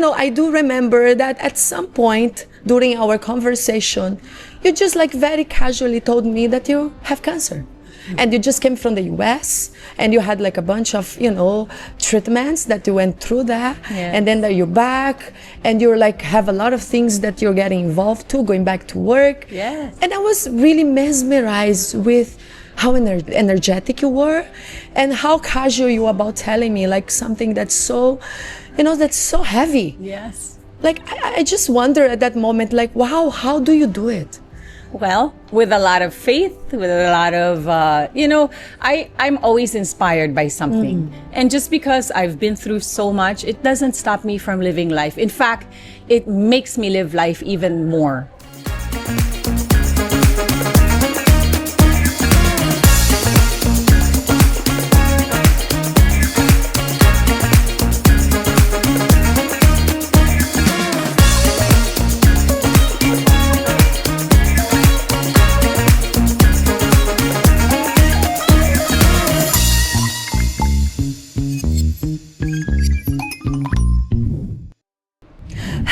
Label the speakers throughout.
Speaker 1: I do remember that at some point during our conversation, you just like very casually told me that you have cancer. And you just came from the US and you had like a bunch of, treatments that you went through there.
Speaker 2: Yes.
Speaker 1: And then you're back and you're like, have a lot of things that you're getting involved to, going back to work.
Speaker 2: Yes.
Speaker 1: And I was really mesmerized with how energetic you were and how casual you were about telling me like something that's so, that's so heavy.
Speaker 2: Yes.
Speaker 1: Like, I just wonder at that moment, like, wow, how do you do it?
Speaker 2: Well, with a lot of faith, with a lot of, I'm always inspired by something. And just because I've been through so much, it doesn't stop me from living life. In fact, it makes me live life even more.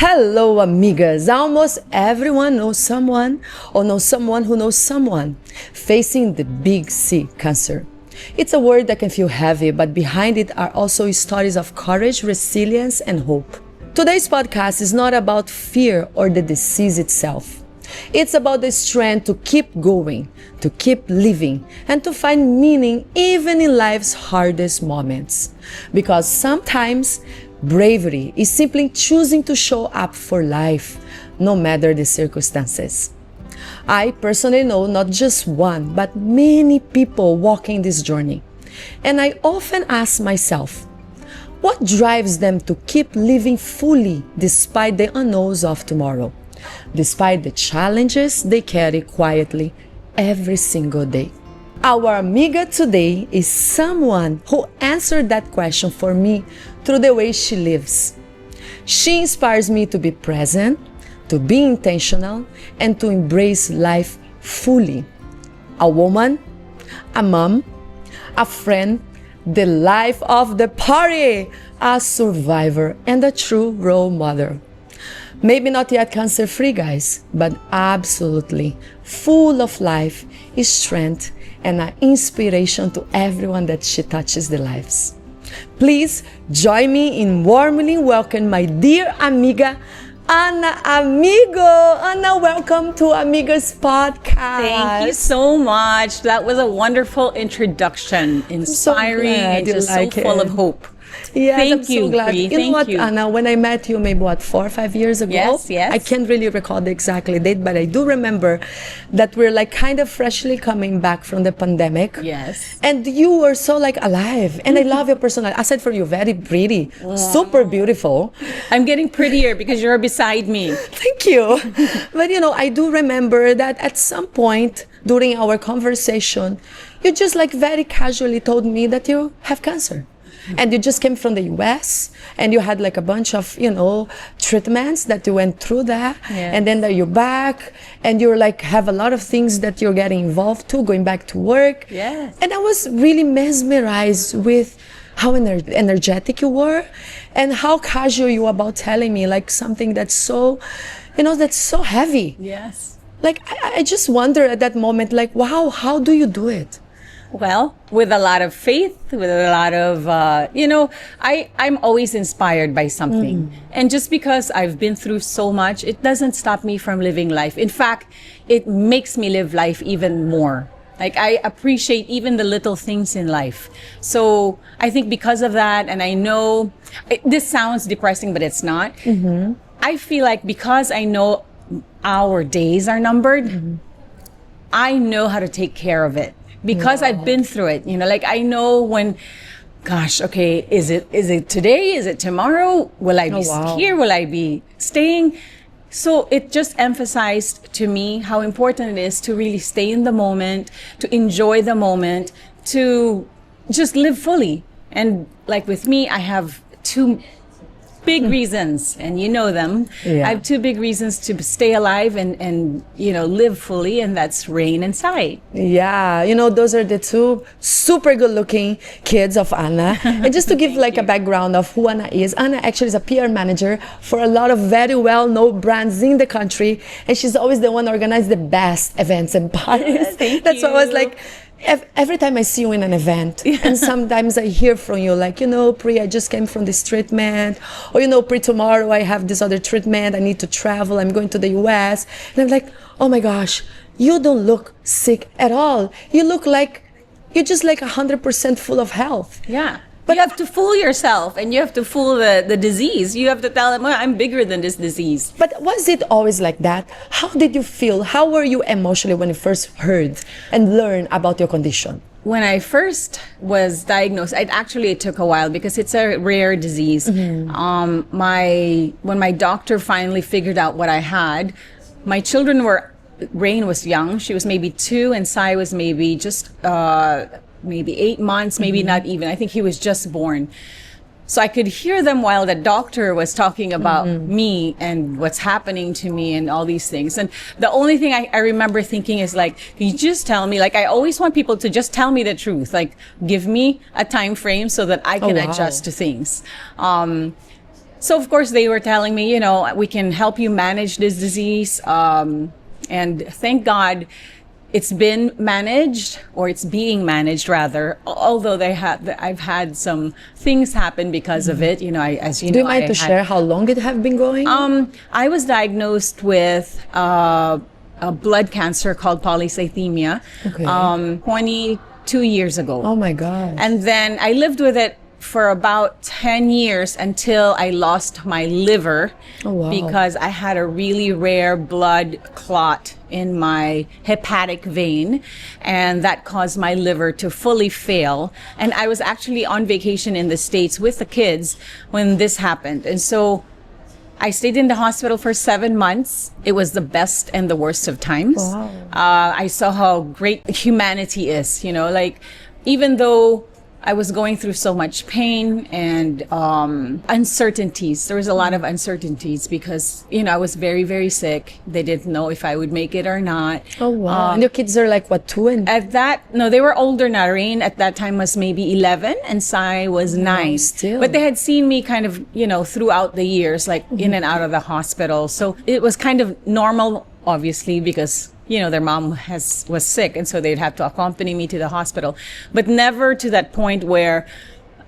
Speaker 1: Hello, amigas. Almost everyone knows someone or knows someone who knows someone facing the big C, cancer. It's a word that can feel heavy, but behind it are also stories of courage, resilience, and hope. Today's podcast is not about fear or the disease itself. It's about the strength to keep going, to keep living, and to find meaning even in life's hardest moments. Because sometimes bravery is simply choosing to show up for life, no matter the circumstances. I personally know not just one, but many people walking this journey. And I often ask myself, what drives them to keep living fully despite the unknowns of tomorrow, despite the challenges they carry quietly every single day? Our amiga today is someone who answered that question for me through the way she lives. She inspires me to be present, to be intentional, and to embrace life fully. A woman, a mom, a friend, the life of the party, a survivor, and a true role model. Maybe not yet cancer-free, guys, but absolutely full of life, strength, and an inspiration to everyone that she touches their lives. Please join me in warmly welcome my dear amiga, Ana Amigo. Ana, welcome to Amiga's podcast.
Speaker 2: Thank you so much. That was a wonderful introduction, inspiring and just so full of hope.
Speaker 1: Yes,
Speaker 2: Thank
Speaker 1: I'm so
Speaker 2: you,
Speaker 1: glad.
Speaker 2: Pri.
Speaker 1: You know
Speaker 2: Thank
Speaker 1: what,
Speaker 2: you.
Speaker 1: Anna, when I met you maybe 4 or 5 years ago?
Speaker 2: Yes.
Speaker 1: I can't really recall the exact date, but I do remember that we're like kind of freshly coming back from the pandemic.
Speaker 2: Yes.
Speaker 1: And you were so like alive. And I love your personality. Aside from you, very pretty, super beautiful.
Speaker 2: I'm getting prettier because you're beside me.
Speaker 1: Thank you. But I do remember that at some point during our conversation, you just like very casually told me that you have cancer. And you just came from the US and you had like a bunch of, treatments that you went through there.
Speaker 2: Yes.
Speaker 1: And then you're back and you're like, have a lot of things that you're getting involved to, going back to work.
Speaker 2: Yes.
Speaker 1: And I was really mesmerized with how energetic you were and how casual you were about telling me like something that's so, that's so heavy.
Speaker 2: Yes.
Speaker 1: Like, I just wonder at that moment, like, wow, how do you do it?
Speaker 2: Well, with a lot of faith, with a lot of, I'm always inspired by something. And just because I've been through so much, it doesn't stop me from living life. In fact, it makes me live life even more. Like, I appreciate even the little things in life. So I think because of that, and I know, this sounds depressing, but it's not. I feel like because I know our days are numbered, I know how to take care of it. Because I've been through it, I know when, gosh, okay, is it today? Is it tomorrow? Will I be here? Will I be staying? So it just emphasized to me how important it is to really stay in the moment, to enjoy the moment, to just live fully. And like with me, I have two big reasons, and you know them.
Speaker 1: Yeah.
Speaker 2: I have two big reasons to stay alive and live fully, and that's rain and sight.
Speaker 1: Yeah, those are the two super good looking kids of Anna. And just to give like a background of who Anna actually is a PR manager for a lot of very well-known brands in the country. And she's always the one who organizes the best events and parties. That's why I was like, every time I see you in an event, and sometimes I hear from you like, Pri, I just came from this treatment, or Pri, tomorrow I have this other treatment, I need to travel, I'm going to the US. And I'm like, oh my gosh, you don't look sick at all. You look like you're just like 100% full of health.
Speaker 2: Yeah. But you have to fool yourself, and you have to fool the disease. You have to tell them, well, I'm bigger than this disease.
Speaker 1: But was it always like that? How did you feel? How were you emotionally when you first heard and learned about your condition?
Speaker 2: When I first was diagnosed, it took a while because it's a rare disease. When my doctor finally figured out what I had, my children Rain was young. She was maybe 2, and Sai was maybe just maybe 8 months, maybe not even. I think he was just born. So I could hear them while the doctor was talking about me and what's happening to me and all these things. And the only thing I remember thinking is like, can you just tell me? Like, I always want people to just tell me the truth. Like, give me a time frame so that I can adjust to things. So of course they were telling me, we can help you manage this disease. And thank God it's been managed, or it's being managed rather, although I've had some things happen because of it. Do
Speaker 1: you mind to share how long it have been going?
Speaker 2: I was diagnosed with a blood cancer called polycythemia 22 years ago.
Speaker 1: Oh my God.
Speaker 2: And then I lived with it for about 10 years until I lost my liver because I had a really rare blood clot in my hepatic vein, and that caused my liver to fully fail. And I was actually on vacation in the States with the kids when this happened. And so I stayed in the hospital for 7 months. It was the best and the worst of times.
Speaker 1: Wow.
Speaker 2: I saw how great humanity is, even though I was going through so much pain and uncertainties. There was a lot of uncertainties because, I was very, very sick. They didn't know if I would make it or not.
Speaker 1: Oh, wow. And your kids are like, what, 2 and...
Speaker 2: they were older now. Rain at that time was maybe 11 and Sai was 9.
Speaker 1: Still.
Speaker 2: But they had seen me kind of, throughout the years, like in and out of the hospital. So it was kind of normal, obviously, because their mom was sick, and so they'd have to accompany me to the hospital, but never to that point where,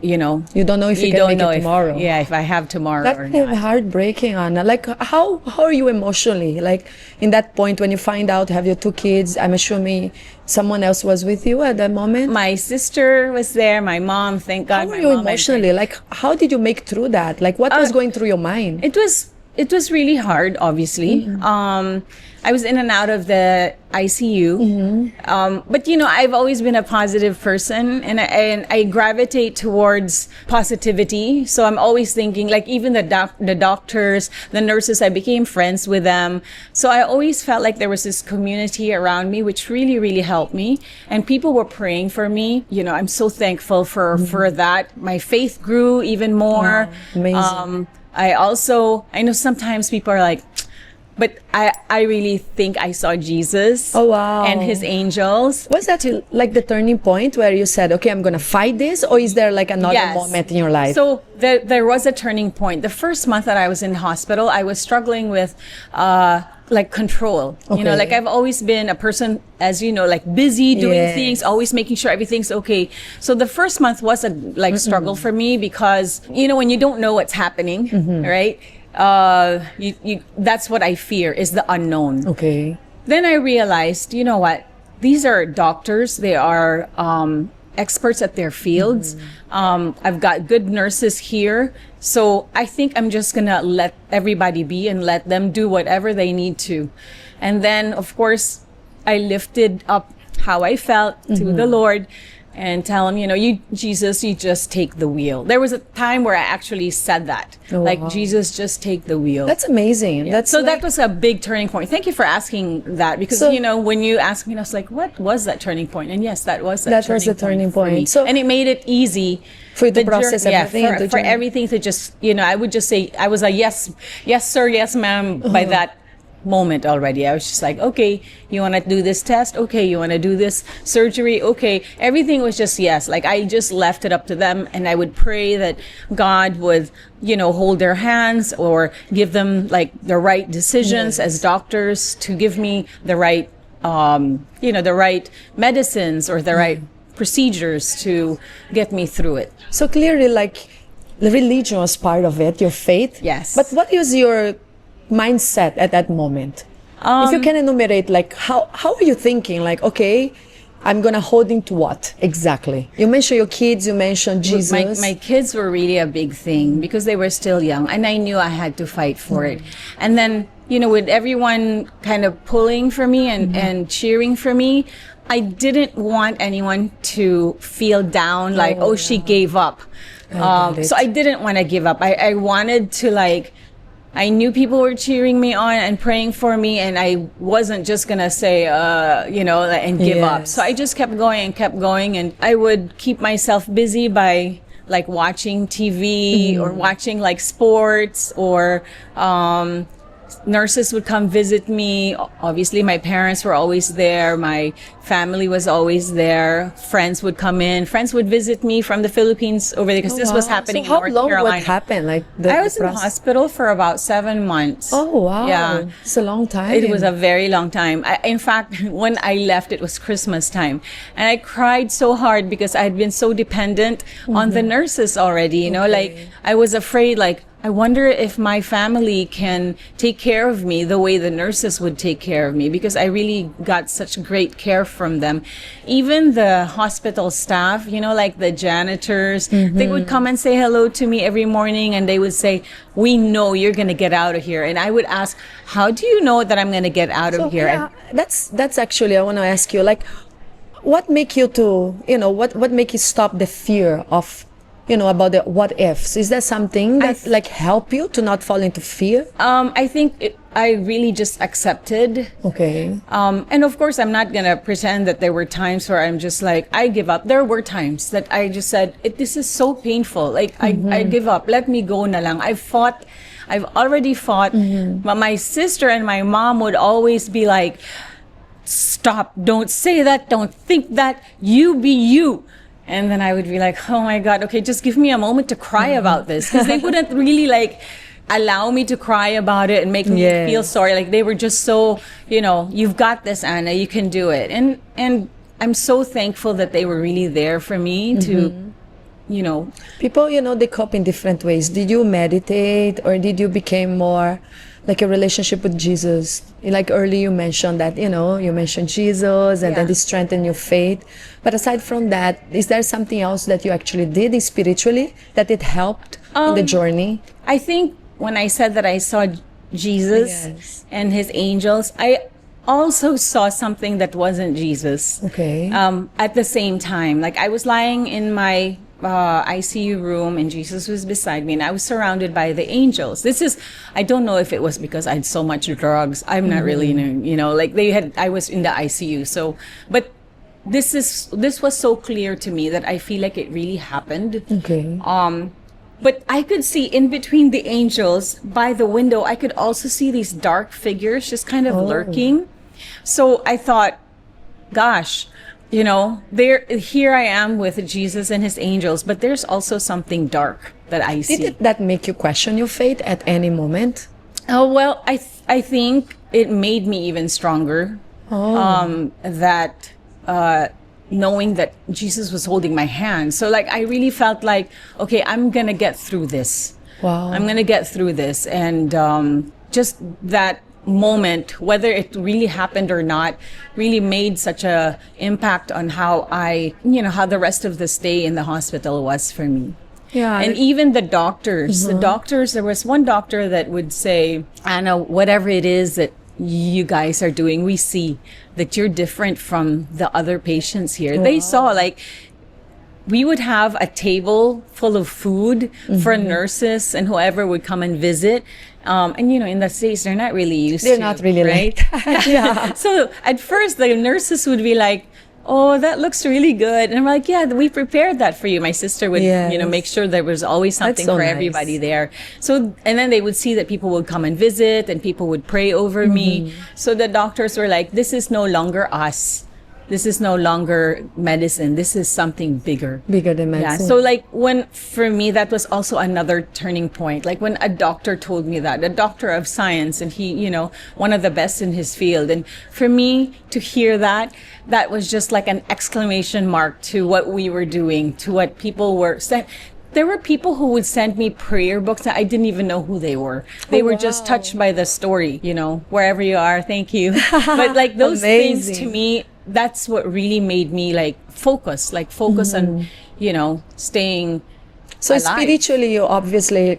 Speaker 2: you
Speaker 1: don't know if you can make it tomorrow.
Speaker 2: If I have tomorrow
Speaker 1: That's
Speaker 2: or not.
Speaker 1: heartbreaking, Anna. Like, how are you emotionally? Like, in that point when you find out, have your 2 kids, I'm assuming someone else was with you at that moment?
Speaker 2: My sister was there, my mom, thank God.
Speaker 1: How were you emotionally? Like, how did you make through that? Like, what was going through your mind?
Speaker 2: It was really hard, obviously. I was in and out of the ICU. But I've always been a positive person, and I gravitate towards positivity. So I'm always thinking, like, even the doctors, the nurses, I became friends with them. So I always felt like there was this community around me, which really, really helped me. And people were praying for me. I'm so thankful for that. My faith grew even more.
Speaker 1: Wow, amazing.
Speaker 2: I know sometimes people are like, but I really think I saw Jesus and his angels.
Speaker 1: Was that like the turning point where you said, okay, I'm going to fight this? Or is there like another moment in your life?
Speaker 2: So there was a turning point. The first month that I was in hospital, I was struggling with like control. Like I've always been a person, as you know, like busy doing things, always making sure everything's okay. So the first month was a struggle for me because, when you don't know what's happening, right? That's what I fear, is the unknown.
Speaker 1: Okay.
Speaker 2: Then I realized, what? These are doctors. They are experts at their fields. I've got good nurses here. So I think I'm just going to let everybody be and let them do whatever they need to. And then, of course, I lifted up how I felt to the Lord. and tell him, you, Jesus, you just take the wheel. There was a time where I actually said that, like, Jesus, just take the wheel.
Speaker 1: That's amazing.
Speaker 2: Yeah.
Speaker 1: That's
Speaker 2: so that was a big turning point. Thank you for asking that, because when you asked me, I was like, what was that turning point? And yes, that was
Speaker 1: that was the turning point.
Speaker 2: So, and it made it easy
Speaker 1: for you to process everything.
Speaker 2: For everything to just, I would just say, I was a yes sir, yes ma'am by that moment already. I was just like, okay, you want to do this test? Okay, you want to do this surgery? Okay. Everything was just yes. Like, I just left it up to them, and I would pray that God would, hold their hands or give them like the right decisions as doctors, to give me the right, the right medicines or the right procedures to get me through it.
Speaker 1: So clearly, like, the religion was part of it, your faith.
Speaker 2: Yes.
Speaker 1: But what is your mindset at that moment? If you can enumerate, like, how are you thinking? Like, okay, I'm gonna hold into what exactly? You mentioned your kids, you mentioned Jesus.
Speaker 2: My kids were really a big thing because they were still young, and I knew I had to fight for it. And then, with everyone kind of pulling for me and cheering for me, I didn't want anyone to feel down, like, she gave up. So I didn't want to give up. I wanted to, like, I knew people were cheering me on and praying for me, and I wasn't just gonna say, and give up. So I just kept going, and I would keep myself busy by, like, watching TV or watching, like, sports, or nurses would come visit me. Obviously, my parents were always there. My family was always there. Friends would come in. Friends would visit me from the Philippines over there, because this was happening in North Carolina.
Speaker 1: How long would happen? Like,
Speaker 2: I was in the hospital for about 7 months.
Speaker 1: Oh, wow.
Speaker 2: Yeah.
Speaker 1: It's a long time.
Speaker 2: It was a very long time. In fact, when I left, it was Christmas time. And I cried so hard because I had been so dependent on the nurses already. Like, I was afraid, like, I wonder if my family can take care of me the way the nurses would take care of me, because I really got such great care from them. Even the hospital staff, like the janitors, they would come and say hello to me every morning, and they would say, we know you're going to get out of here. And I would ask, how do you know that I'm going to get out of here?
Speaker 1: Yeah, that's actually, I want to ask you, like, what make you to, what make you stop the fear of, about the what ifs? Is there something that like help you to not fall into fear?
Speaker 2: I think I really just accepted.
Speaker 1: Okay.
Speaker 2: And of course, I'm not gonna pretend that there were times where I'm just like, I give up. There were times that I just said, this is so painful. Like, I give up. Let me go na lang. I've already fought. But my sister and my mom would always be like, stop, don't say that, don't think that, you be you. And then I would be like, oh my God, okay, just give me a moment to cry about this. Because they wouldn't really, like, allow me to cry about it and make me feel sorry. Like, they were just so, you've got this, Anna, you can do it. And I'm so thankful that they were really there for me to,
Speaker 1: People, they cope in different ways. Did you meditate, or did you become more like a relationship with Jesus? Like, early you mentioned that, you mentioned Jesus, and then it strengthened your faith. But aside from that, is there something else that you actually did spiritually that it helped in the journey?
Speaker 2: I think when I said that I saw Jesus and his angels, I also saw something that wasn't Jesus.
Speaker 1: Okay.
Speaker 2: At the same time, like, I was lying in my ICU room, and Jesus was beside me, and I was surrounded by the angels. I don't know if it was because I had so much drugs. I'm not really, like, I was in the ICU. So, but this was so clear to me that I feel like it really happened.
Speaker 1: Okay.
Speaker 2: But I could see in between the angels by the window, I could also see these dark figures just kind of lurking. So I thought, gosh, here I am with Jesus and his angels, but there's also something dark that I see.
Speaker 1: Did that make you question your faith at any moment?
Speaker 2: Oh, well, I think it made me even stronger. Knowing that Jesus was holding my hand. So, like, I really felt like, okay, I'm gonna get through this.
Speaker 1: Wow.
Speaker 2: I'm gonna get through this. And just that moment, whether it really happened or not, really made such a impact on how how the rest of the stay in the hospital was for me.
Speaker 1: Yeah.
Speaker 2: And even the doctors, there was one doctor that would say, Anna, whatever it is that you guys are doing, we see that you're different from the other patients here. Wow. They saw, like, we would have a table full of food for nurses and whoever would come and visit. And in the States, they're not really used to.
Speaker 1: They're not really
Speaker 2: right?
Speaker 1: like yeah.
Speaker 2: So at first, the nurses would be like, oh, that looks really good. And I'm like, yeah, we prepared that for you. My sister would,
Speaker 1: Yes.
Speaker 2: make sure there was always something
Speaker 1: so
Speaker 2: for
Speaker 1: nice.
Speaker 2: everybody there. So, and then they would see that people would come and visit and people would pray over me. So the doctors were like, this is no longer us. This is no longer medicine. This is something bigger.
Speaker 1: Bigger than
Speaker 2: Yeah.
Speaker 1: medicine.
Speaker 2: So like for me, that was also another turning point. Like when a doctor told me that, a doctor of science, and he, one of the best in his field. And for me to hear that, that was just like an exclamation mark to what we were doing, to what people were saying. There were people who would send me prayer books that I didn't even know who they were. They were just touched by the story, wherever you are, thank you. But like those things to
Speaker 1: Amazing.
Speaker 2: me, that's what really made me focus on, staying
Speaker 1: So
Speaker 2: alive.
Speaker 1: spiritually, you obviously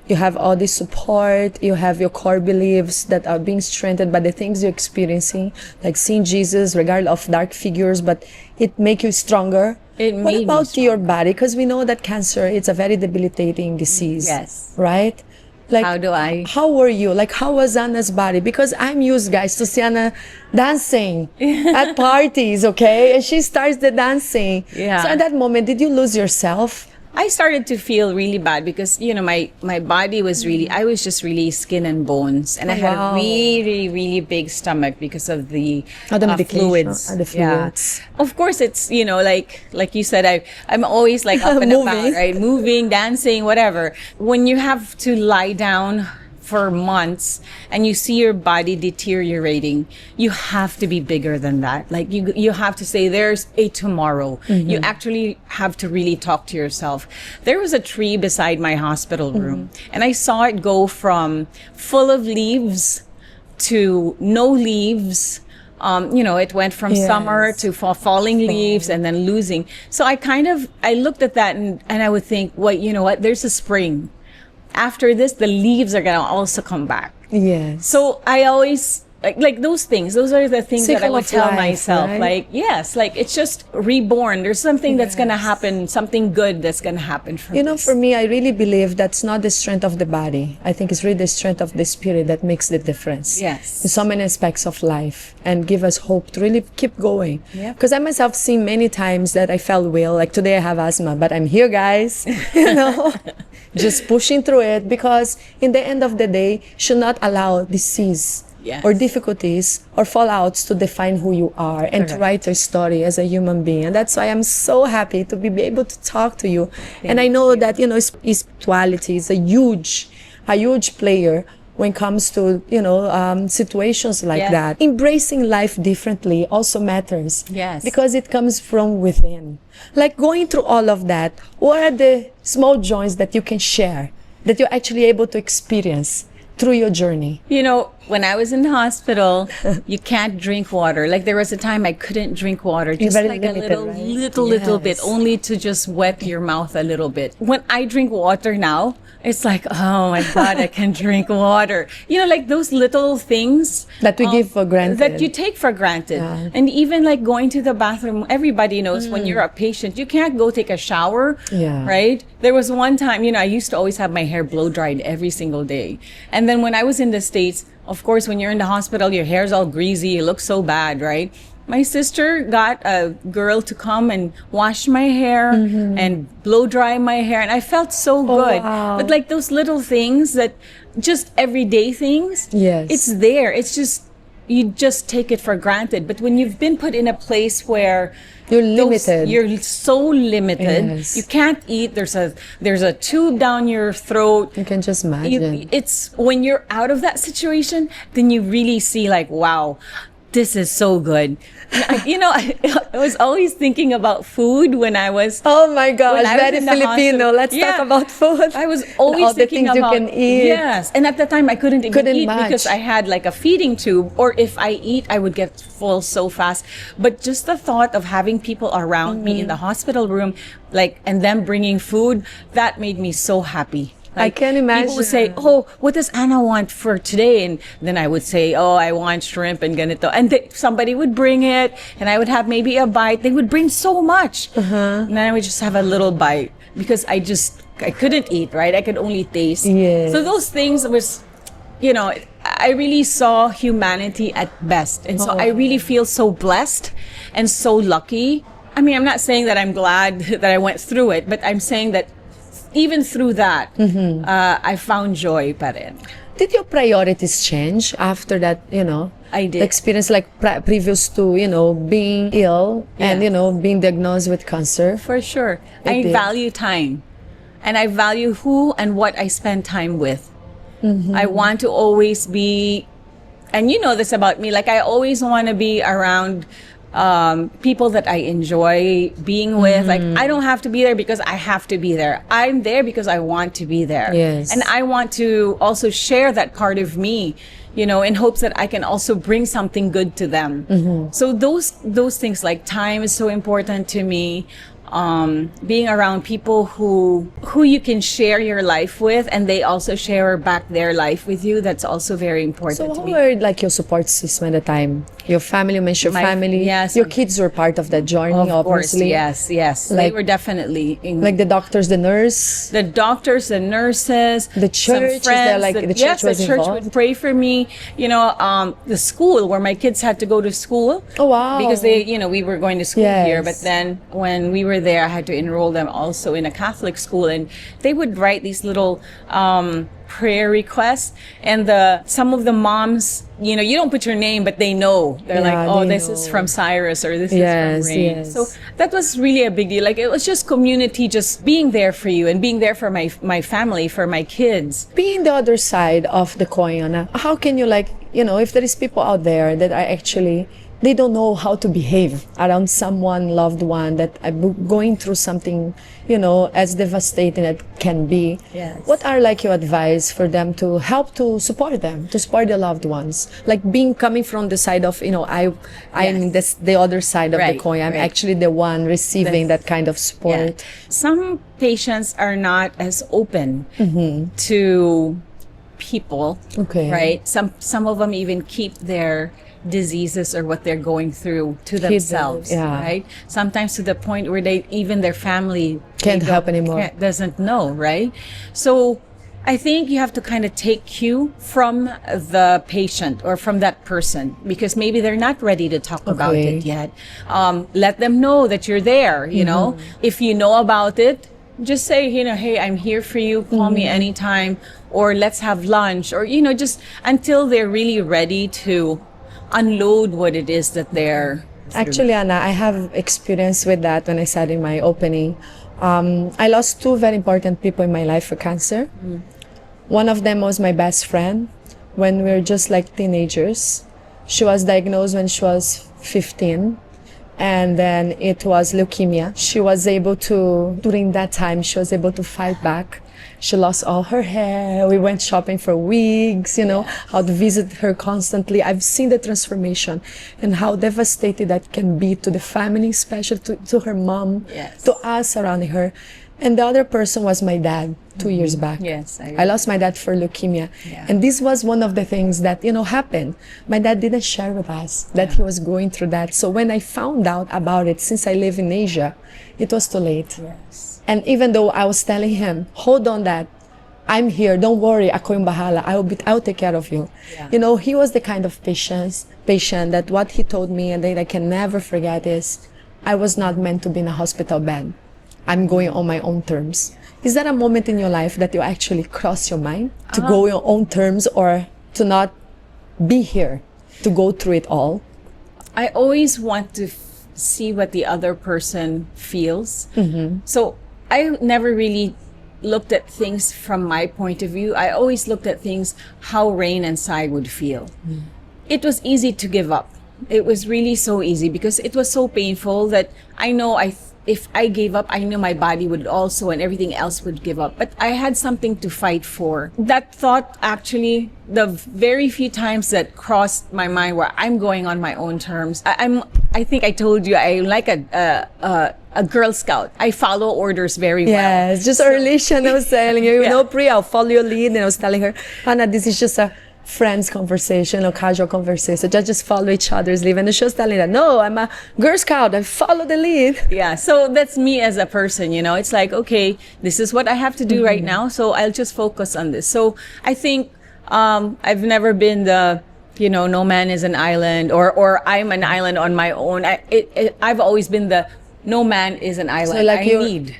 Speaker 1: you have all this support, you have your core beliefs that are being strengthened by the things you're experiencing, like seeing Jesus, regardless of dark figures, but it make you stronger.
Speaker 2: It
Speaker 1: What
Speaker 2: made me
Speaker 1: about your body? Because we know that cancer, it's a very debilitating disease.
Speaker 2: Yes.
Speaker 1: Right? Like,
Speaker 2: How do I?
Speaker 1: How were you? Like, how was Anna's body? Because I'm used, guys, to see Anna dancing at parties, okay? And she starts the dancing.
Speaker 2: Yeah.
Speaker 1: So at that moment, did you lose yourself?
Speaker 2: I started to feel really bad because, my body was I was just really skin and bones. And I had
Speaker 1: Wow.
Speaker 2: a really, really big stomach because of the
Speaker 1: medication,
Speaker 2: fluids.
Speaker 1: the fluids.
Speaker 2: Yeah. Of course, it's, like you said, I'm always like up and about,
Speaker 1: Moving.
Speaker 2: right? Moving, dancing, whatever. When you have to lie down for months and you see your body deteriorating, you have to be bigger than that. Like you have to say there's a tomorrow. You actually have to really talk to yourself. There was a tree beside my hospital room and I saw it go from full of leaves to no leaves. It went from
Speaker 1: Yes.
Speaker 2: summer to falling leaves and then losing. So I looked at that and I would think, well, you know what? There's a spring. After this, the leaves are going to also come back.
Speaker 1: Yes.
Speaker 2: So I always, like those things, those are the things that I
Speaker 1: Cycle
Speaker 2: would
Speaker 1: of
Speaker 2: tell
Speaker 1: life,
Speaker 2: myself.
Speaker 1: right?
Speaker 2: Like, yes, like it's just reborn. There's something that's going to happen, something good that's going to happen from this.
Speaker 1: For me, I really believe that's not the strength of the body. I think it's really the strength of the spirit that makes the difference.
Speaker 2: Yes.
Speaker 1: In so many aspects of life and give us hope to really keep going.
Speaker 2: Yep.
Speaker 1: Because I myself seen many times that I felt well, like today I have asthma, but I'm here, guys, just pushing through it because in the end of the day, should not allow disease
Speaker 2: Yes.
Speaker 1: or difficulties or fallouts to define who you are and to
Speaker 2: Correct.
Speaker 1: write your story as a human being. And that's why I'm so happy to be able to talk to you. And I know that, spirituality is a huge player when it comes to, situations like
Speaker 2: Yes.
Speaker 1: that. Embracing life differently also matters.
Speaker 2: Yes.
Speaker 1: Because it comes from within. Like going through all of that, what are the small joys that you can share that you're actually able to experience through your journey?
Speaker 2: When I was in the hospital, you can't drink water. Like there was a time I couldn't drink water, just
Speaker 1: very
Speaker 2: like
Speaker 1: limited,
Speaker 2: a
Speaker 1: right?
Speaker 2: little bit,
Speaker 1: Yes.
Speaker 2: only to just wet your mouth a little bit. When I drink water now, it's like, oh my God, I can drink water. Like those little things
Speaker 1: That we give for granted.
Speaker 2: that you take for granted.
Speaker 1: Yeah.
Speaker 2: And even like going to the bathroom, everybody knows when you're a patient, you can't go take a shower,
Speaker 1: Yeah.
Speaker 2: right? There was one time, I used to always have my hair blow dried every single day. And then when I was in the States, of course, when you're in the hospital, your hair's all greasy, it looks so bad, right? My sister got a girl to come and wash my hair and blow dry my hair, and I felt so good.
Speaker 1: wow.
Speaker 2: But like those little things that just everyday things,
Speaker 1: Yes.
Speaker 2: it's there. It's just, you just take it for granted. But when you've been put in a place where
Speaker 1: You're limited.
Speaker 2: you're so limited,
Speaker 1: Yes.
Speaker 2: you can't eat. There's a tube down your throat.
Speaker 1: You can just imagine.
Speaker 2: It's when you're out of that situation, then you really see like, wow, this is so good. I was always thinking about food when I was.
Speaker 1: Oh my gosh,
Speaker 2: when I was
Speaker 1: very
Speaker 2: in the
Speaker 1: Filipino.
Speaker 2: hospital.
Speaker 1: Let's
Speaker 2: Yeah.
Speaker 1: talk about food.
Speaker 2: I was
Speaker 1: And
Speaker 2: always
Speaker 1: all the
Speaker 2: thinking
Speaker 1: things
Speaker 2: about
Speaker 1: you can eat.
Speaker 2: Yes, and at the time I couldn't even
Speaker 1: Couldn't
Speaker 2: eat
Speaker 1: match.
Speaker 2: because I had like a feeding tube, or if I eat, I would get full so fast. But just the thought of having people around me in the hospital room, like, and them bringing food, that made me so happy.
Speaker 1: I can imagine.
Speaker 2: People would say, "Oh, what does Anna want for today?" And then I would say, "Oh, I want shrimp and ganito." And somebody would bring it, and I would have maybe a bite. They would bring so much, and then I would just have a little bite because I couldn't eat, right? I could only taste.
Speaker 1: Yes.
Speaker 2: So those things was, I really saw humanity at best. And so I really feel so blessed and so lucky. I mean, I'm not saying that I'm glad that I went through it, but I'm saying that even through that, I found joy pa rin.
Speaker 1: Did your priorities change after that,
Speaker 2: I did.
Speaker 1: experience, like previous to, being ill and, being diagnosed with cancer?
Speaker 2: For sure.
Speaker 1: It
Speaker 2: I
Speaker 1: did.
Speaker 2: value time. And I value who and what I spend time with. I want to always be, and you know this about me, like I always want to be around people that I enjoy being with. Like I don't have to be there because I have to be there. I'm there because I want to be there.
Speaker 1: Yes.
Speaker 2: And I want to also share that part of me, in hopes that I can also bring something good to them. So those things, like time is so important to me. Being around people who you can share your life with, and they also share back their life with you. That's also very important
Speaker 1: So
Speaker 2: to
Speaker 1: how
Speaker 2: me.
Speaker 1: were like your support system at the time? Your family, you mentioned your
Speaker 2: My-
Speaker 1: family.
Speaker 2: yes.
Speaker 1: Your kids were part of that journey,
Speaker 2: Of course,
Speaker 1: obviously.
Speaker 2: yes. They
Speaker 1: Like-
Speaker 2: were definitely in
Speaker 1: Like the doctors, the nurse.
Speaker 2: the doctors, the nurses,
Speaker 1: The
Speaker 2: some
Speaker 1: church, is
Speaker 2: friends,
Speaker 1: there, like, the church
Speaker 2: yes,
Speaker 1: was
Speaker 2: the church
Speaker 1: involved?
Speaker 2: would pray for me. The school where my kids had to go to school.
Speaker 1: Oh, wow.
Speaker 2: Because we were going to school
Speaker 1: Yes.
Speaker 2: here, but then when we were there, I had to enroll them also in a Catholic school, and they would write these little prayer requests, and some of the moms, you don't put your name, but they know. They're like,
Speaker 1: Yeah,
Speaker 2: oh,
Speaker 1: they
Speaker 2: this is
Speaker 1: know.
Speaker 2: from Cyrus, or this
Speaker 1: Yes,
Speaker 2: is from Rain.
Speaker 1: yes.
Speaker 2: So that was really a big deal. Like it was just community, just being there for you and being there for my family, for my kids.
Speaker 1: Being the other side of the coin, how can you, like, if there is people out there that are actually, they don't know how to behave around someone, loved one, that are going through something, as devastating as it can be.
Speaker 2: Yes.
Speaker 1: What are like your advice for them to help to support them, to support their loved ones? Like coming from the side of, I'm the other side of the
Speaker 2: Right,
Speaker 1: coin. I'm
Speaker 2: right.
Speaker 1: actually the one receiving that kind of support.
Speaker 2: Some patients are not as open to people.
Speaker 1: Okay.
Speaker 2: Right? Some of them even keep their diseases or what they're going through to
Speaker 1: them,
Speaker 2: themselves,
Speaker 1: yeah.
Speaker 2: right? Sometimes to the point where even their family
Speaker 1: Can't
Speaker 2: they
Speaker 1: help
Speaker 2: don't-
Speaker 1: anymore.
Speaker 2: doesn't know, right? So I think you have to kind of take cue from the patient or from that person, because maybe they're not ready to talk about
Speaker 1: Okay.
Speaker 2: it yet. Let them know that you're there, If you know about it, just say, hey, I'm here for you. Call me anytime, or let's have lunch, or, just until they're really ready to unload what it is that they're
Speaker 1: Actually, Anna, I have experience with that when I said in my opening. I lost two very important people in my life for cancer. One of them was my best friend when we were just like teenagers. She was diagnosed when she was 15. And then it was leukemia. She was able to, during that time, she was able to fight back. She lost all her hair. We went shopping for wigs, I'd visit her constantly. I've seen the transformation and how devastated that can be to the family, especially to her mom,
Speaker 2: Yes.
Speaker 1: to us surrounding her. And the other person was my dad 2 years back.
Speaker 2: Yes,
Speaker 1: I lost my dad for leukemia.
Speaker 2: Yeah.
Speaker 1: And this was one of the things that, happened. My dad didn't share with us that he was going through that. So when I found out about it, since I live in Asia, it was too late.
Speaker 2: Yes.
Speaker 1: And even though I was telling him, hold on, Dad, I'm here, don't worry, ako yung bahala, I'll take care of you.
Speaker 2: Yeah.
Speaker 1: He was the kind of patient that what he told me and that I can never forget is, I was not meant to be in a hospital bed. I'm going on my own terms. Is there a moment in your life that you actually cross your mind to go your own terms, or to not be here to go through it all?
Speaker 2: I always want to see what the other person feels. So I never really looked at things from my point of view. I always looked at things how Rain and Sai would feel. It was easy to give up. It was really so easy because it was so painful that I know if I gave up, I knew my body would also, and everything else would give up. But I had something to fight for. That thought, actually, the very few times that crossed my mind where I'm going on my own terms. I think I told you I like a a Girl Scout. I follow orders very well.
Speaker 1: Yes, just early siya na was telling you, you know, Pri, I'll follow your lead. And I was telling her, Hannah, this is just a friends conversation or casual conversation. Just follow each other's lead. And she was telling that, no, I'm a Girl Scout. I follow the lead.
Speaker 2: Yeah, so that's me as a person, you know. It's like, okay, this is what I have to do right now, so I'll just focus on this. So I think I've never been the, you know, no man is an island, or I'm an island on my own. I've always been the no man is an island.
Speaker 1: So like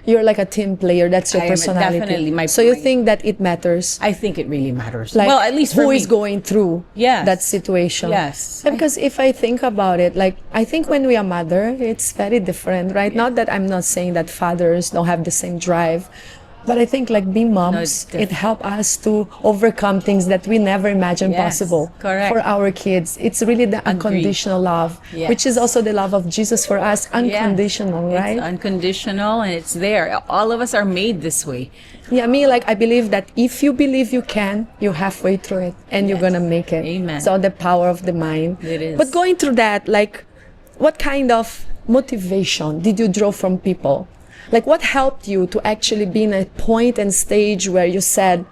Speaker 1: you're like a team player. That's your personality.
Speaker 2: Definitely my
Speaker 1: So you think that it matters?
Speaker 2: I think it really matters.
Speaker 1: Like
Speaker 2: well, at least for
Speaker 1: who
Speaker 2: me.
Speaker 1: is going through that situation.
Speaker 2: Yes.
Speaker 1: Because if I think about it, like I think when we are mother, it's very different, right? Not that I'm not saying that fathers don't have the same drive, but I think like being moms, it helps us to overcome things that we never imagined possible for our kids. It's really the unconditional love, which is also the love of Jesus for us, unconditional, right?
Speaker 2: It's unconditional and it's there. All of us are made this way.
Speaker 1: Yeah, me, like I believe that if you believe you can, you're halfway through it and you're gonna make it.
Speaker 2: Amen.
Speaker 1: So the power of the mind.
Speaker 2: It is.
Speaker 1: But going through that, like what kind of motivation did you draw from people? Like what helped you to actually be in a point and stage where you said,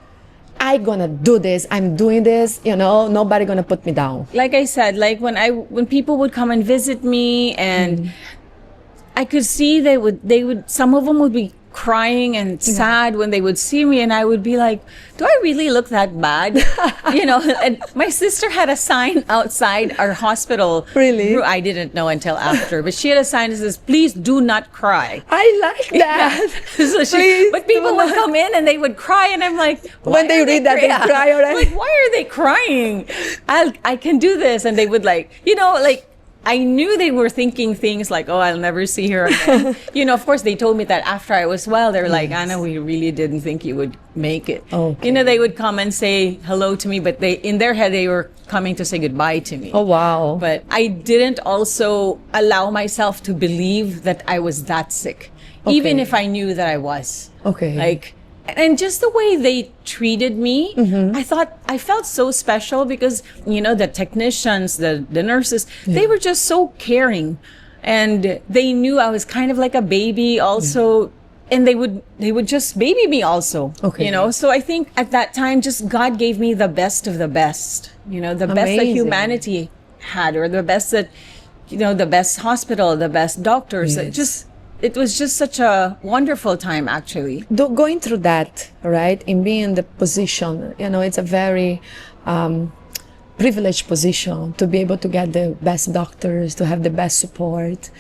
Speaker 1: I'm gonna do this, I'm doing this, you know, nobody gonna put me down.
Speaker 2: Like I said, like when people would come and visit me and I could see they would some of them would be crying and sad when they would see me, and I would be like, do I really look that bad? You know, and my sister had a sign outside our hospital.
Speaker 1: Really?
Speaker 2: I didn't know until after, but she had a sign that says, please do not cry.
Speaker 1: I like that.
Speaker 2: So but people would come in and they would cry, and I'm like,
Speaker 1: when they read that, they cry already.
Speaker 2: Like, why are they crying? I can do this. And they would like, you know, like, I knew they were thinking things like, oh, I'll never see her again. You know, of course, they told me that after I was well. They were like, Anna, we really didn't think you would make it.
Speaker 1: Okay.
Speaker 2: You know, they would come and say hello to me, but in their head, they were coming to say goodbye to me.
Speaker 1: Oh, wow.
Speaker 2: But I didn't also allow myself to believe that I was that sick, even if I knew that I was.
Speaker 1: Okay.
Speaker 2: Like, and just the way they treated me, I thought I felt so special because, you know, the technicians, the nurses, they were just so caring, and they knew I was kind of like a baby also. And they would just baby me also, you know? So I think at that time, just God gave me the best of the best, you know, the best that humanity had, or the best that, you know, the best hospital, the best doctors. It was just such a wonderful time, actually.
Speaker 1: Going through that, right, in being in the position, you know, it's a very privileged position to be able to get the best doctors, to have the best support,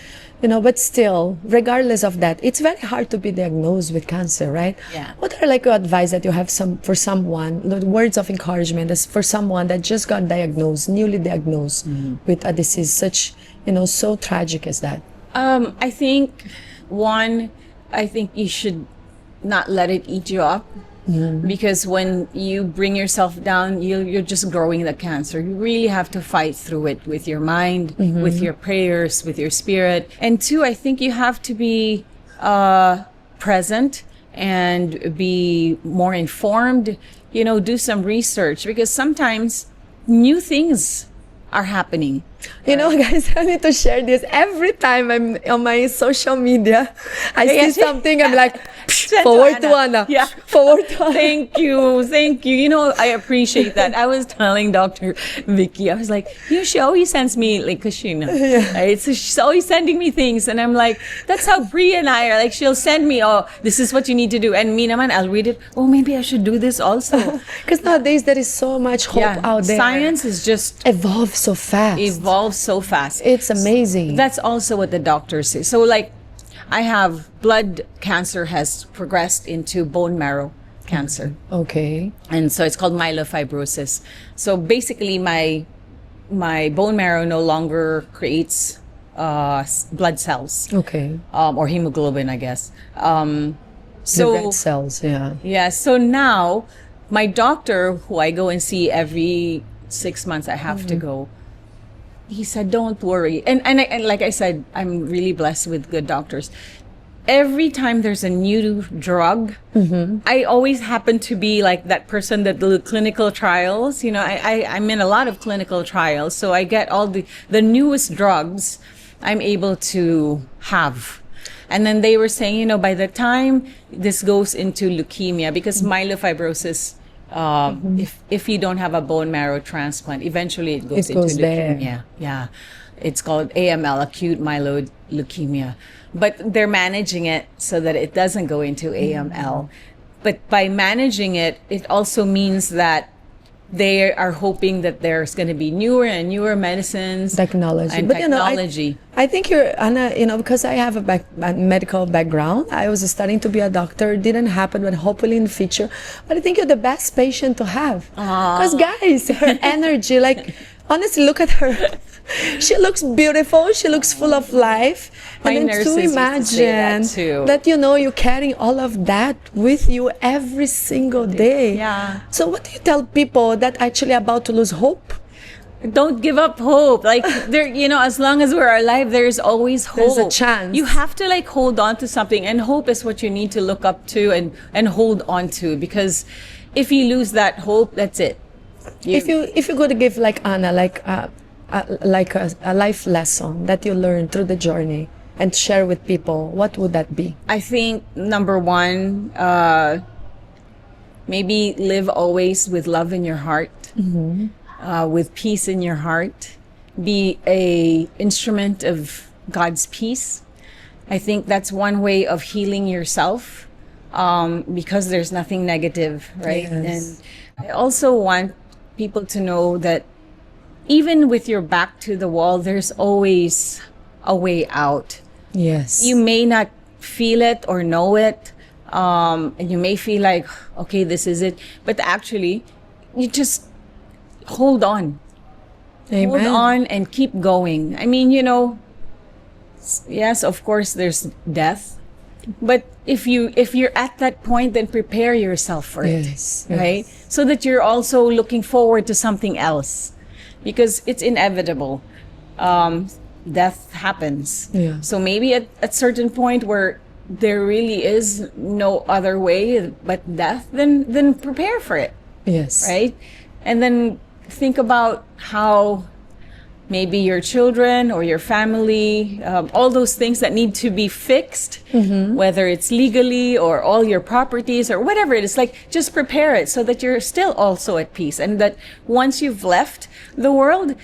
Speaker 1: you know, but still, regardless of that, it's very hard to be diagnosed with cancer, right?
Speaker 2: Yeah.
Speaker 1: What are like your advice that you have for someone, words of encouragement for someone that just got diagnosed, newly diagnosed with a disease such, you know, so tragic as that?
Speaker 2: I think, I think you should not let it eat you up. Because when you bring yourself down, you're just growing the cancer. You really have to fight through it with your mind, with your prayers, with your spirit. And two, I think you have to be present and be more informed, you know, do some research, because sometimes new things are happening.
Speaker 1: You know, guys, I need to share this. Every time I'm on my social media, I see something, I'm like, forward to Anna.
Speaker 2: Yeah.
Speaker 1: Forward to Anna.
Speaker 2: Thank you. Thank you. You know, I appreciate that. I was telling Dr. Vicky, I was like, you know, she always sends me, like, cause she knows, right? So she's always sending me things. And I'm like, that's how Brie and I are. Like, she'll send me, oh, this is what you need to do. And me naman, I'll read it. Oh, maybe I should do this also.
Speaker 1: Because nowadays there is so much hope out there.
Speaker 2: Science is just
Speaker 1: evolves so fast.
Speaker 2: Evolves so fast.
Speaker 1: It's amazing.
Speaker 2: That's also what the doctors say. So, like, I have blood cancer has progressed into bone marrow cancer.
Speaker 1: Okay.
Speaker 2: And so it's called myelofibrosis. So basically my bone marrow no longer creates blood cells.
Speaker 1: Okay.
Speaker 2: Or hemoglobin, I guess.
Speaker 1: The red cells, yeah.
Speaker 2: Yeah. So now my doctor, who I go and see every 6 months, I have to go. He said, don't worry. And like I said, I'm really blessed with good doctors. Every time there's a new drug, I always happen to be like that person that do clinical trials. You know, I'm in a lot of clinical trials. So I get all the newest drugs I'm able to have. And then they were saying, you know, by the time this goes into leukemia, because myelofibrosis, if you don't have a bone marrow transplant, eventually it goes into leukemia.
Speaker 1: There.
Speaker 2: Yeah. It's called AML, acute myeloid leukemia. But they're managing it so that it doesn't go into AML. But by managing it, it also means that they are hoping that there's going to be newer and newer medicines.
Speaker 1: Technology.
Speaker 2: And
Speaker 1: but
Speaker 2: technology.
Speaker 1: You know, I think you're, Anna, you know, because I have a medical background, I was studying to be a doctor. It didn't happen, but hopefully in the future. But I think you're the best patient to have. Because guys, her energy, like, honestly, look at her. She looks beautiful. She looks full of life.
Speaker 2: My
Speaker 1: And then
Speaker 2: nurses
Speaker 1: to
Speaker 2: used to
Speaker 1: imagine
Speaker 2: say that too.
Speaker 1: that, you know, you're carrying all of that with you every single day.
Speaker 2: Yeah.
Speaker 1: So what do you tell people that actually about to lose hope?
Speaker 2: Don't give up hope. Like, there, you know, as long as we're alive, there's always hope.
Speaker 1: There's a chance.
Speaker 2: You have to like hold on to something, and hope is what you need to look up to and hold on to, because if you lose that hope, that's it.
Speaker 1: If you could give like Anna like a life lesson that you learned through the journey and share with people, what would that be?
Speaker 2: I think number one, maybe live always with love in your heart, with peace in your heart. Be a instrument of God's peace. I think that's one way of healing yourself, because there's nothing negative, right?
Speaker 1: Yes.
Speaker 2: And I also want people to know that even with your back to the wall, there's always a way out.
Speaker 1: Yes.
Speaker 2: You may not feel it or know it, and you may feel like, okay, this is it. But actually, you just hold on.
Speaker 1: Amen.
Speaker 2: Hold on and keep going. I mean, you know, yes, of course, there's death. But if you're at that point, then prepare yourself for it,
Speaker 1: Yes,
Speaker 2: right? So that you're also looking forward to something else, because it's inevitable. Death happens.
Speaker 1: Yeah.
Speaker 2: So maybe at certain point where there really is no other way but death, then prepare for it,
Speaker 1: Yes.
Speaker 2: right? And then think about how maybe your children or your family, all those things that need to be fixed, whether it's legally or all your properties or whatever it is, like just prepare it so that you're still also at peace. And that once you've left the world,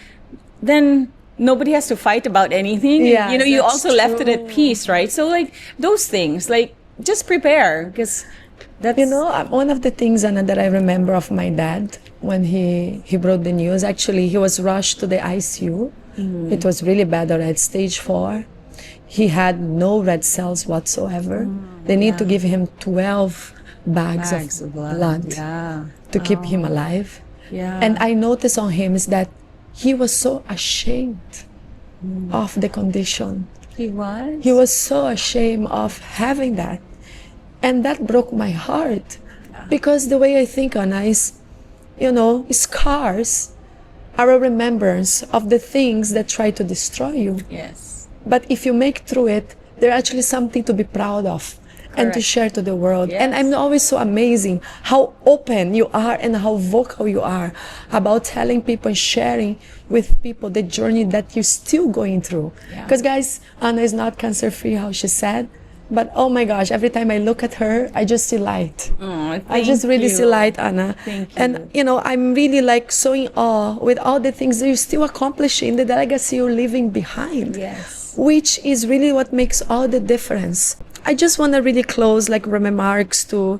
Speaker 2: then nobody has to fight about anything.
Speaker 1: Yes,
Speaker 2: you know, you
Speaker 1: that's
Speaker 2: also left it at
Speaker 1: true.
Speaker 2: peace, right? So like those things, like just prepare, because that's...
Speaker 1: You know, one of the things, Anna, that I remember of my dad when he brought the news, actually, he was rushed to the ICU. It was really bad already, stage 4. He had no red cells whatsoever. They need to give him 12 bags of blood
Speaker 2: Yeah.
Speaker 1: to keep him alive.
Speaker 2: Yeah.
Speaker 1: And I noticed on him is that he was so ashamed of the condition.
Speaker 2: He was?
Speaker 1: He was so ashamed of having that. And that broke my heart. Because the way I think, Anna, is, you know, scars are a remembrance of the things that try to destroy you.
Speaker 2: Yes.
Speaker 1: But if you make through it, they're actually something to be proud of and to
Speaker 2: Correct.
Speaker 1: share to the world. And
Speaker 2: Yes.
Speaker 1: I'm always so amazing how open you are and how vocal you are about telling people and sharing with people the journey that you're still going through.
Speaker 2: Yeah.
Speaker 1: Because guys, Anna is not cancer-free, how she said. But oh my gosh, every time I look at her, I just see light. I just really see light, Anna.
Speaker 2: Thank you.
Speaker 1: And you know, I'm really like so in awe with all the things that you're still accomplishing, the legacy you're leaving behind.
Speaker 2: Yes.
Speaker 1: Which is really what makes all the difference. I just want to really close like remarks to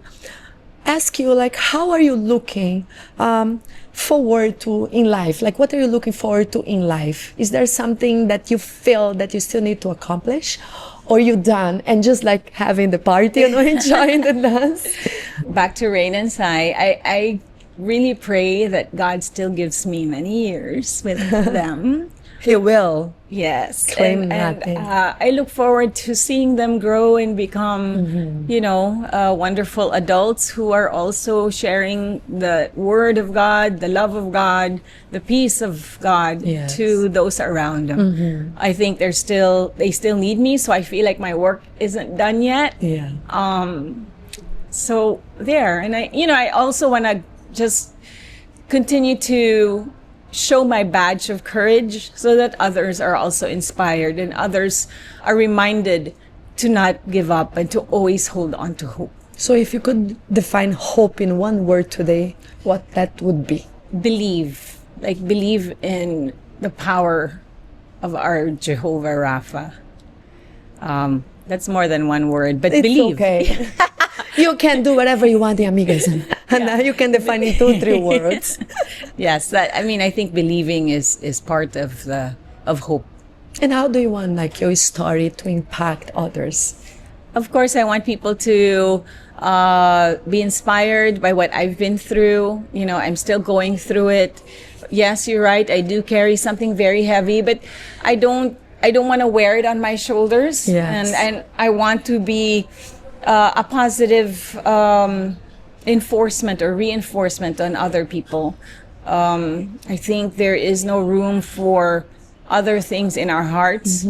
Speaker 1: ask you, like, how are you looking forward to in life? Like, what are you looking forward to in life? Is there something that you feel that you still need to accomplish? Or you done and just like having the party, you know, enjoying the dance?
Speaker 2: Back to Rain and Sai, I really pray that God still gives me many years with them.
Speaker 1: He will.
Speaker 2: Yes.
Speaker 1: Claim
Speaker 2: and
Speaker 1: nothing.
Speaker 2: I look forward to seeing them grow and become, you know, wonderful adults who are also sharing the word of God, the love of God, the peace of God
Speaker 1: Yes.
Speaker 2: to those around them. I think they still need me, so I feel like my work isn't done yet.
Speaker 1: Yeah.
Speaker 2: So there, and I also want to just continue to show my badge of courage so that others are also inspired and others are reminded to not give up and to always hold on to hope.
Speaker 1: So if you could define hope in one word today, what that would be?
Speaker 2: Believe, like believe in the power of our Jehovah Rapha. That's more than one word, but
Speaker 1: It's
Speaker 2: believe.
Speaker 1: okay. You can do whatever you want, the Amigas. And you can define in 2-3 words.
Speaker 2: Yes, I think believing is part of hope.
Speaker 1: And how do you want like your story to impact others?
Speaker 2: Of course, I want people to be inspired by what I've been through. You know, I'm still going through it. Yes, you're right. I do carry something very heavy, but I don't want to wear it on my shoulders.
Speaker 1: Yes.
Speaker 2: And I want to be a positive enforcement or reinforcement on other people. I think there is no room for other things in our hearts,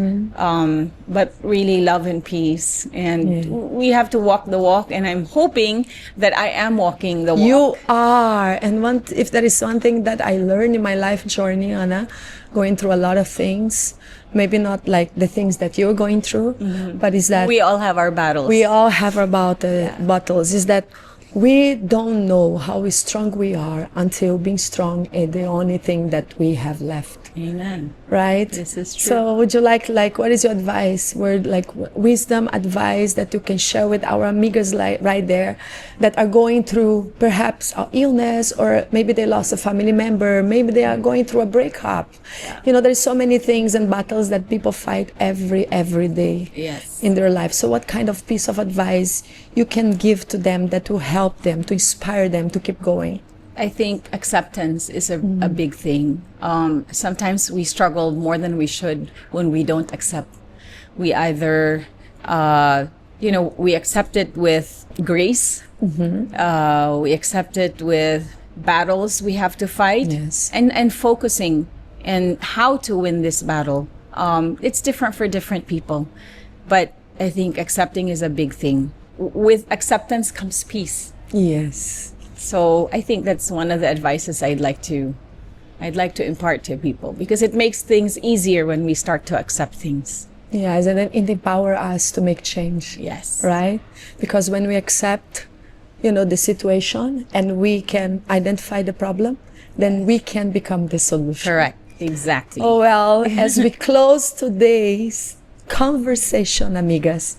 Speaker 2: but really love and peace. And we have to walk the walk, and I'm hoping that I am walking the walk.
Speaker 1: You are. And if there is one thing that I learned in my life journey, Anna, going through a lot of things, maybe not like the things that you're going through, but is that
Speaker 2: we all have our battles.
Speaker 1: we all have our battles, is that we don't know how strong we are until being strong is the only thing that we have left.
Speaker 2: Amen.
Speaker 1: Right?
Speaker 2: This is true.
Speaker 1: So would you like what is your advice? Word like wisdom, advice that you can share with our amigas right there that are going through perhaps an illness, or maybe they lost a family member, maybe they are going through a breakup. You know, there's so many things and battles that people fight every day
Speaker 2: Yes.
Speaker 1: in their life. So what kind of piece of advice you can give to them that will help them, to inspire them to keep going?
Speaker 2: I think acceptance is a big thing. Sometimes we struggle more than we should when we don't accept. We either, we accept it with grace. We accept it with battles we have to fight.
Speaker 1: Yes.
Speaker 2: And focusing and how to win this battle. It's different for different people, but I think accepting is a big thing. With acceptance comes peace.
Speaker 1: Yes.
Speaker 2: So I think that's one of the advices I'd like to impart to people, because it makes things easier when we start to accept things.
Speaker 1: Yes, and then it empower us to make change.
Speaker 2: Yes.
Speaker 1: Right? Because when we accept, the situation and we can identify the problem, then we can become the solution.
Speaker 2: Correct. Exactly.
Speaker 1: Oh, well, as we close today's conversation, amigas,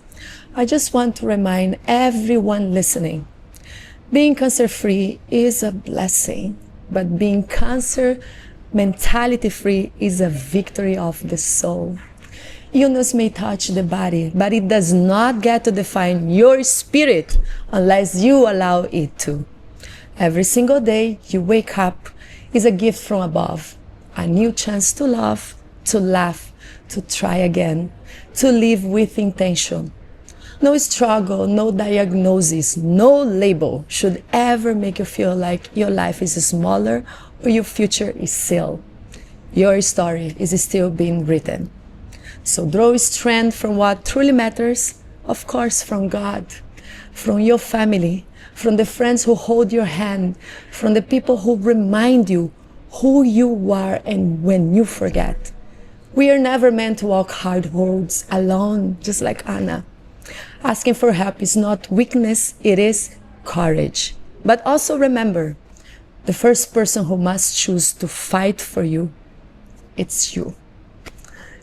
Speaker 1: I just want to remind everyone listening, being cancer-free is a blessing, but being cancer mentality-free is a victory of the soul. Illness may touch the body, but it does not get to define your spirit unless you allow it to. Every single day you wake up is a gift from above, a new chance to love, to laugh, to try again, to live with intention. No struggle, no diagnosis, no label should ever make you feel like your life is smaller or your future is sealed. Your story is still being written. So draw strength from what truly matters, of course, from God, from your family, from the friends who hold your hand, from the people who remind you who you are and when you forget. We are never meant to walk hard roads alone, just like Anna. Asking for help is not weakness, it is courage. But also remember, the first person who must choose to fight for you, it's you.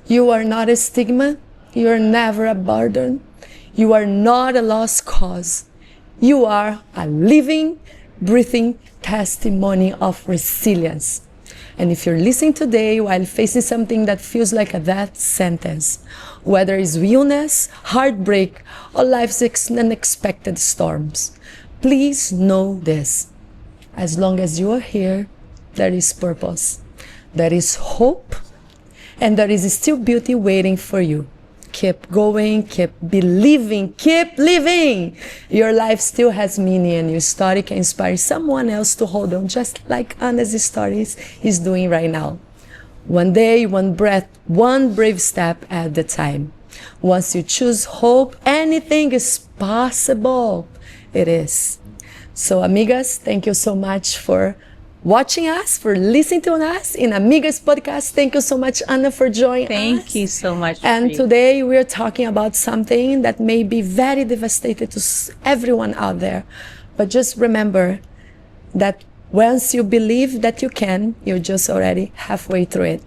Speaker 1: You are not a stigma, you are never a burden, you are not a lost cause. You are a living, breathing testimony of resilience. And if you're listening today while facing something that feels like a death sentence, whether it's illness, heartbreak, or life's unexpected storms, please know this. As long as you are here, there is purpose, there is hope, and there is still beauty waiting for you. Keep going, keep believing, keep living. Your life still has meaning, and your story can inspire someone else to hold on, just like Anna's stories is doing right now. One day, one breath, one brave step at a time. Once you choose hope, anything is possible. It is. So, amigas, thank you so much for watching us, for listening to us in Amigas podcast. Thank you so much, Anna, for joining us.
Speaker 2: Thank you so much.
Speaker 1: And
Speaker 2: Pri.
Speaker 1: today we're talking about something that may be very devastating to everyone out there. But just remember that once you believe that you can, you're just already halfway through it.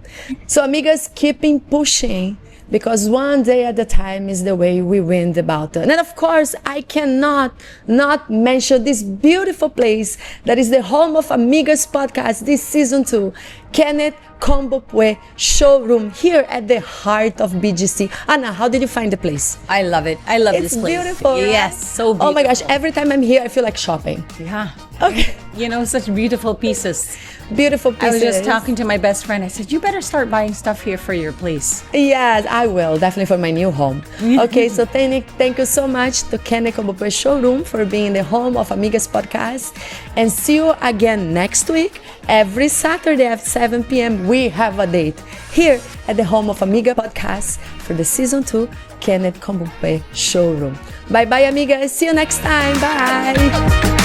Speaker 1: So Amigas, keeping pushing, because one day at a time is the way we win the battle. And of course, I cannot not mention this beautiful place that is the home of Amigas podcast, this season 2, Kenneth Kombopwe showroom here at the heart of BGC. Anna, how did you find the place?
Speaker 2: I love it. I love this place.
Speaker 1: It's beautiful.
Speaker 2: Yes, so beautiful.
Speaker 1: Oh my gosh, every time I'm here, I feel like shopping.
Speaker 2: Yeah.
Speaker 1: Okay.
Speaker 2: You know, such beautiful pieces.
Speaker 1: Beautiful pieces.
Speaker 2: I was just talking to my best friend. I said, you better start buying stuff here for your place.
Speaker 1: Yes, I will. Definitely for my new home. Okay, so thank you so much to Kenneth Kombopwe showroom for being the home of Amigas podcast. And see you again next week. Every Saturday at 7 p.m. we have a date here at the home of Amiga podcast for the season 2 Kenneth Kombopwe showroom. Bye bye, Amigas. See you next time. Bye.